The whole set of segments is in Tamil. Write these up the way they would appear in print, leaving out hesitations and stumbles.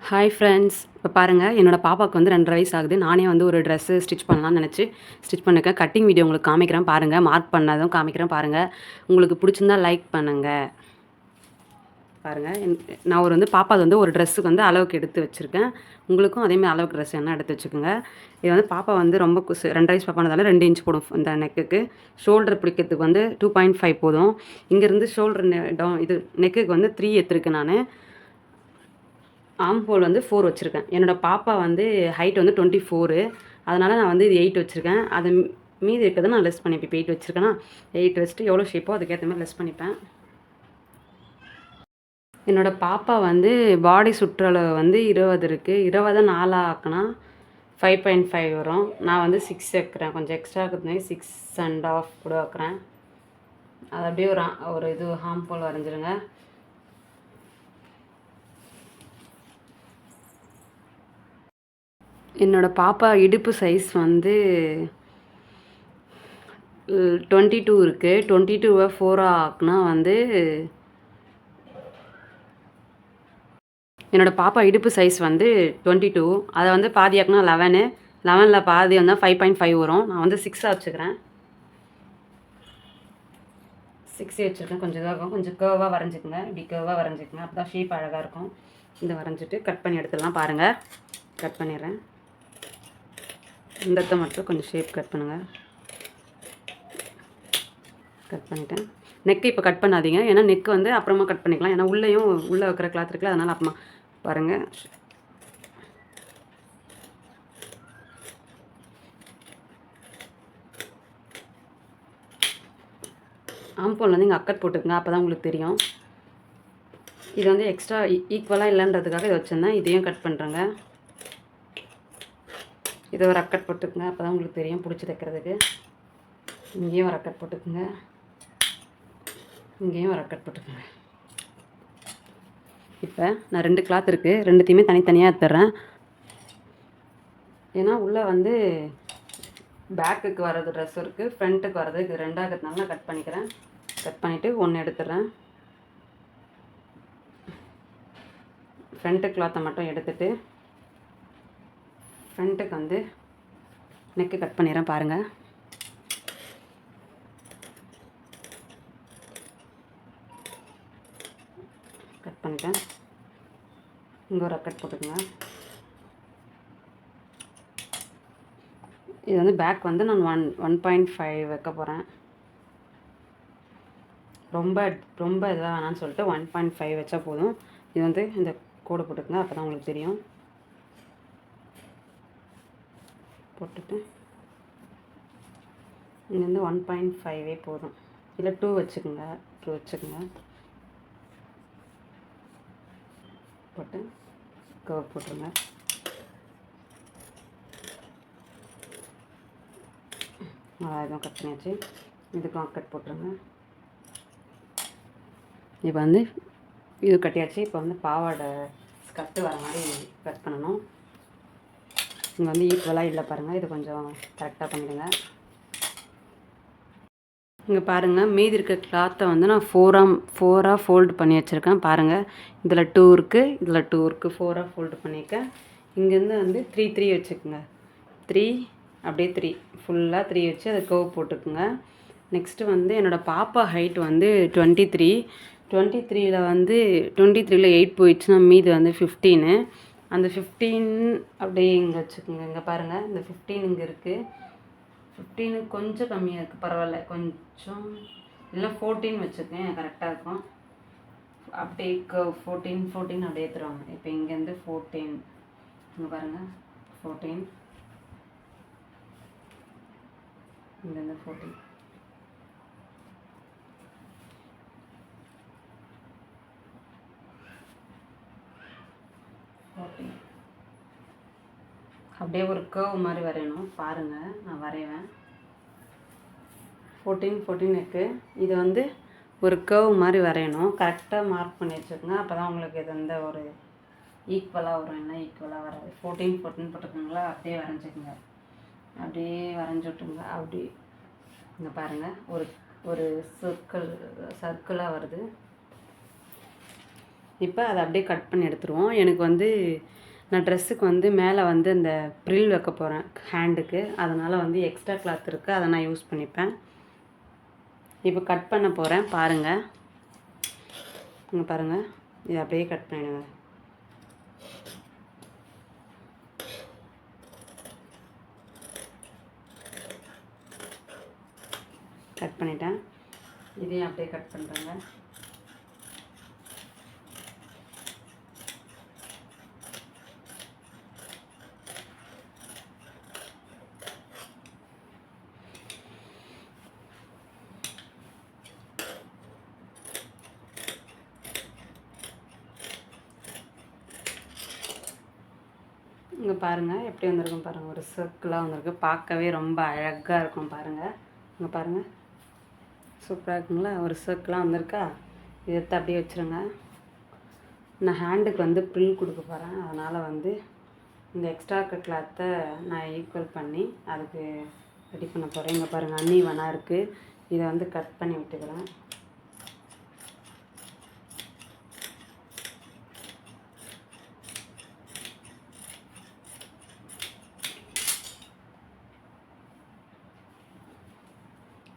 ஹாய் ஃப்ரெண்ட்ஸ், இப்போ பாருங்கள் என்னோடய பாப்பாவுக்கு வந்து 2.5 வயசு ஆகுது. நானே வந்து ஒரு ட்ரெஸ்ஸு ஸ்டிச் பண்ணலாம்னு நினச்சி ஸ்டிச் பண்ணிருக்கேன். கட்டிங் வீடியோ உங்களுக்கு காமிக்கிறேன் பாருங்கள். மார்க் பண்ணதும் காமிக்கிறேன் பாருங்கள். உங்களுக்கு பிடிச்சிருந்தா லைக் பண்ணுங்கள். பாருங்கள், நான் வந்து பாப்பாவுக்கு வந்து ஒரு ட்ரெஸ்ஸுக்கு வந்து அளவுக்கு எடுத்து வச்சுருக்கேன். உங்களுக்கும் அதேமாதிரி அளவுக்கு ட்ரெஸ் என்ன எடுத்து வச்சுக்கோங்க. இது வந்து பாப்பா வந்து ரொம்ப 2.5 வயசு பாப்பானதால 2 இன்ச் போடும் இந்த நெக்குக்கு. ஷோல்டர் பிடிக்கிறதுக்கு வந்து 2.5 போதும். இங்கேருந்து ஷோல்டர் இது நெக்குக்கு வந்து 3 எடுத்துருக்கேன் நான். ஆம்ஹோல் வந்து 4 வச்சுருக்கேன். என்னோடய பாப்பா வந்து ஹைட் வந்து 24. அதனால் நான் வந்து இது 8 வச்சுருக்கேன். அது மீதி இருக்கிறத நான் லெஸ் பண்ணிப்பேன். இப்போ 8 வச்சுருக்கேன்னா 8 வச்சுட்டு எவ்வளோ ஷேப்போ அதுக்கேற்ற மாதிரி லெஸ் பண்ணிப்பேன். என்னோடய பாப்பா வந்து பாடி சுற்றளவு வந்து 20 இருக்குது. 20 4 ஆக்குனா 5.5 வரும். நான் வந்து 6 வைக்கிறேன். கொஞ்சம் எக்ஸ்ட்ரா இருக்கிறதுனால 6.5 கூட வைக்கிறேன். அது அப்படியே ஒரு இது ஹார்ம்ஃபுல் வரைஞ்சிருங்க. என்னோடய பாப்பா இடுப்பு சைஸ் வந்து 22 இருக்குது. 22 4 ஆக்குனா வந்து என்னோடய பாப்பா இடுப்பு சைஸ் வந்து 22. அதை வந்து பாதி ஆக்குனா 11. 11ல் பாதி வந்தால் 5.5 வரும். நான் வந்து 6 வச்சுக்கிறேன். 6 வச்சுருக்கேன். கொஞ்சம் இதாகும். கொஞ்சம் கேர்வாக வரைஞ்சிக்கோங்க. இப்படி கேர்வாக வரைஞ்சிக்கோங்க. அப்போ தான் ஷேப் அழகாக இருக்கும். இந்த வரைஞ்சிட்டு கட் பண்ணி எடுத்துடலாம். பாருங்கள், கட் பண்ணிடுறேன். இந்த இடத்த மட்டும் கொஞ்சம் ஷேப் கட் பண்ணுங்கள். கட் பண்ணிட்டேன். நெக்கு இப்போ கட் பண்ணாதீங்க, ஏன்னா நெக்கு வந்து அப்புறமா கட் பண்ணிக்கலாம். ஏன்னா உள்ளே வைக்கிற கிளாத் இருக்குல்ல, அதனால் அப்புறமா பாருங்கள். ஆம்போல் வந்து இங்கே அக்கட் போட்டுக்குங்க, அப்போ தான் உங்களுக்கு தெரியும். இது வந்து எக்ஸ்ட்ரா ஈக்குவலாக இல்லைன்றதுக்காக இதை வச்சுருந்தேன். இதையும் கட் பண்ணுறேங்க. இதை ஒரு அக்கட் போட்டுக்குங்க, அப்போ தான் உங்களுக்கு தெரியும் பிடிச்சி தைக்கிறதுக்கு. இங்கேயும் ஒரு அக்கட் போட்டுக்குங்க, இங்கேயும் ஒரு அக்கட் போட்டுக்குங்க. இப்போ நான் 2 கிளாத் இருக்குது, ரெண்டுத்தையுமே தனித்தனியாக எடுத்துட்றேன். ஏன்னா உள்ளே வந்து பேக்குக்கு வர்றது ட்ரெஸ் இருக்குது, ஃப்ரண்ட்டுக்கு வர்றது இது 2 இருக்கிறதுனால நான் கட் பண்ணிக்கிறேன். கட் பண்ணிவிட்டு 1 எடுத்துடுறேன். ஃப்ரண்ட்டு கிளாத்தை மட்டும் எடுத்துகிட்டு ஃப்ரண்ட்டுக்கு வந்து நெக்கு கட் பண்ணிடுறேன். பாருங்கள், கட் பண்ணிட்டேன். இங்கே ஒரு அக்கட் போட்டுக்கோங்க. இது வந்து பேக் வந்து நான் 1.5 வைக்க போகிறேன். ரொம்ப இதாக வேணான்னு சொல்லிட்டு 1.5 வச்சா போதும். இது வந்து இந்த கோடை போட்டுக்கோங்க, அப்போ தான் உங்களுக்கு தெரியும். போட்டுட்டு இங்கேருந்து 1.5 போதும். இல்லை 2 வச்சுக்கோங்க, 2 வச்சுக்கோங்க. போட்டு கவர் போட்டுருங்க. இதுவும் கட் பண்ணியாச்சு. இதுக்கும் கட் போட்டுருங்க. இப்போ வந்து இது கட்டியாச்சு. இப்போ வந்து பாவாடை ஸ்கர்ட்டு வர மாதிரி கட் பண்ணணும். இங்கே வந்து ஈக்குவலாக இல்லை பாருங்கள், இது கொஞ்சம் கரெக்டாக பண்ணிவிடுங்க. இங்கே பாருங்கள், மீதி இருக்க கிளாத்தை வந்து நான் 4ஆக ஃபோல்டு பண்ணி வச்சுருக்கேன். பாருங்கள், இதில் 2 இருக்குது, இதில் 2 இருக்குது. 4ஆக ஃபோல்டு பண்ணியிருக்கேன். இங்கேருந்து வந்து 3 வச்சுக்கோங்க. 3 அப்படியே 3 ஃபுல்லாக 3 வச்சு அதை கர்வ் போட்டுக்குங்க. நெக்ஸ்ட்டு வந்து என்னோடய பாப்பா ஹைட் வந்து 23. 23ல் வந்து 23ல் 8 போயிடுச்சுன்னா மீது வந்து 15. அந்த 15 அப்படியே இங்கே வச்சுக்கோங்க. இங்கே பாருங்கள், இந்த 15 இங்கே இருக்குது. 15 கொஞ்சம் கம்மியாக இருக்குது, பரவாயில்ல. கொஞ்சம் இல்லை 14 வச்சுருக்கேன், கரெக்டாக இருக்கும். அப்படியே 14 அப்படியே ஏற்றுருவாங்க. இப்போ இங்கேருந்து 14 இங்கே பாருங்கள், 14 இங்கேருந்து 14 அப்படியே ஒரு கர்வ் மாதிரி வரையணும். பாருங்கள், நான் வரைவேன். 14 இருக்குது. இது வந்து ஒரு கர்வ் மாதிரி வரையணும். கரெக்டாக மார்க் பண்ணி வச்சுக்கோங்க, அப்போ தான் உங்களுக்கு இது வந்து ஒரு ஈக்குவலாக வரும். என்ன ஈக்குவலாக வராது. 14 போட்டுக்கோங்களா, அப்படியே வரைஞ்சிக்கோங்க. அப்படியே வரைஞ்சி விட்டுங்க. அப்படி இங்கே பாருங்கள், ஒரு சர்க்கிளாக வருது. இப்போ அதை அப்படியே கட் பண்ணி எடுத்துருவோம். எனக்கு வந்து நான் ட்ரெஸ்ஸுக்கு வந்து மேலே வந்து அந்த ப்ரில் வைக்க போகிறேன் ஹேண்டுக்கு, அதனால் வந்து எக்ஸ்ட்ரா கிளாத் இருக்குது, அதை நான் யூஸ் பண்ணிப்பேன். இப்போ கட் பண்ண போகிறேன் பாருங்கள். இங்கே பாருங்கள், இதை அப்படியே கட் பண்ணிடுங்க. கட் பண்ணிட்டேன். இதையும் அப்படியே கட் பண்ணுறேங்க. இங்கே பாருங்கள் எப்படி வந்திருக்கும் பாருங்கள், ஒரு சர்க்கிளாக வந்திருக்கு, பார்க்கவே ரொம்ப அழகாக இருக்கும் பாருங்கள். இங்கே பாருங்கள், சூப்பராக இருக்குங்களா, ஒரு சர்க்கிளாக வந்திருக்கா. இதை எடுத்து அப்படியே வச்சுருங்க. நான் ஹேண்டுக்கு வந்து ப்ரில் கொடுக்க போகிறேன், அதனால் வந்து இந்த எக்ஸ்ட்ரா கிளாத்தை நான் ஈக்குவல் பண்ணி அதுக்கு ரெடி பண்ண போகிறேன். இங்கே பாருங்கள், அன்னீவனாக இருக்குது, இதை வந்து கட் பண்ணி விட்டுக்கிறேன்.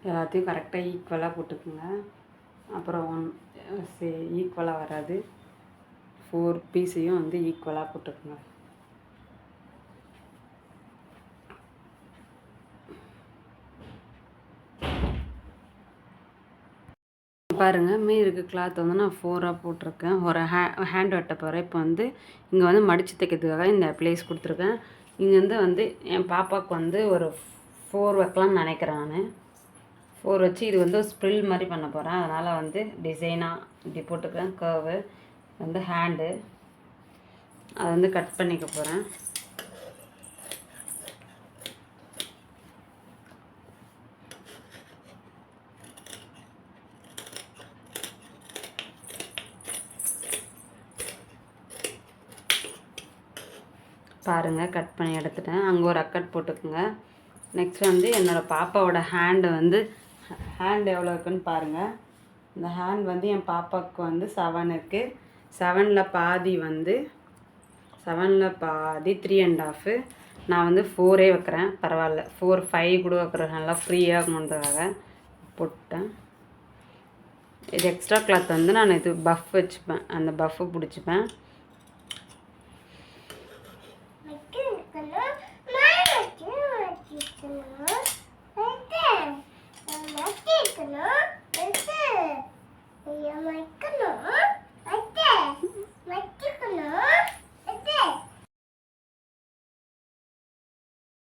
எல்லாத்தையும் கரெக்டாக ஈக்குவலாக போட்டுக்குங்க. அப்புறம் ஈக்குவலாக வராது, 4 பீஸையும் வந்து ஈக்குவலாக போட்டுக்குங்க. பாருங்கள், மீதி இருக்க கிளாத் வந்து நான் 4ஆக போட்டிருக்கேன். ஒரு ஹேண்ட் வெட்ட போகிறேன். இப்போ வந்து இங்கே வந்து மடித்து தைக்கிறதுக்காக இந்த ப்ளேஸ் கொடுத்துருக்கேன். இங்கேருந்து வந்து என் பாப்பாவுக்கு வந்து ஒரு 4 வைக்கலாம்னு நினைக்கிறேன். நான் 4 வச்சு இது வந்து ஸ்ப்ரில் மாதிரி பண்ண போகிறேன், அதனால் வந்து டிசைனாக இப்படி போட்டுக்கிறேன். கர்வு வந்து ஹேண்டு, அதை வந்து கட் பண்ணிக்க போகிறேன். பாருங்கள், கட் பண்ணி எடுத்துட்டேன். அங்கே ஒரு அக்கட் போட்டுக்குங்க. நெக்ஸ்ட் வந்து என்னோடய பாப்பாவோட ஹேண்டு வந்து ஹேண்ட் எவ்வளோ இருக்குன்னு பாருங்கள். இந்த ஹேண்ட் வந்து என் பாப்பாவுக்கு வந்து 7 இருக்குது. 7ல் பாதி வந்து 3.5. நான் வந்து 4 வைக்கிறேன், பரவாயில்ல. 4, 5 கூட வைக்கிறேன், நல்லா ஃப்ரீயாக இருக்கணுன்றதுக்காக போட்டேன். இது எக்ஸ்ட்ரா கிளாத் வந்து நான் இது பஃப் வச்சுப்பேன், அந்த பஃப்பு பிடிச்சிப்பேன்.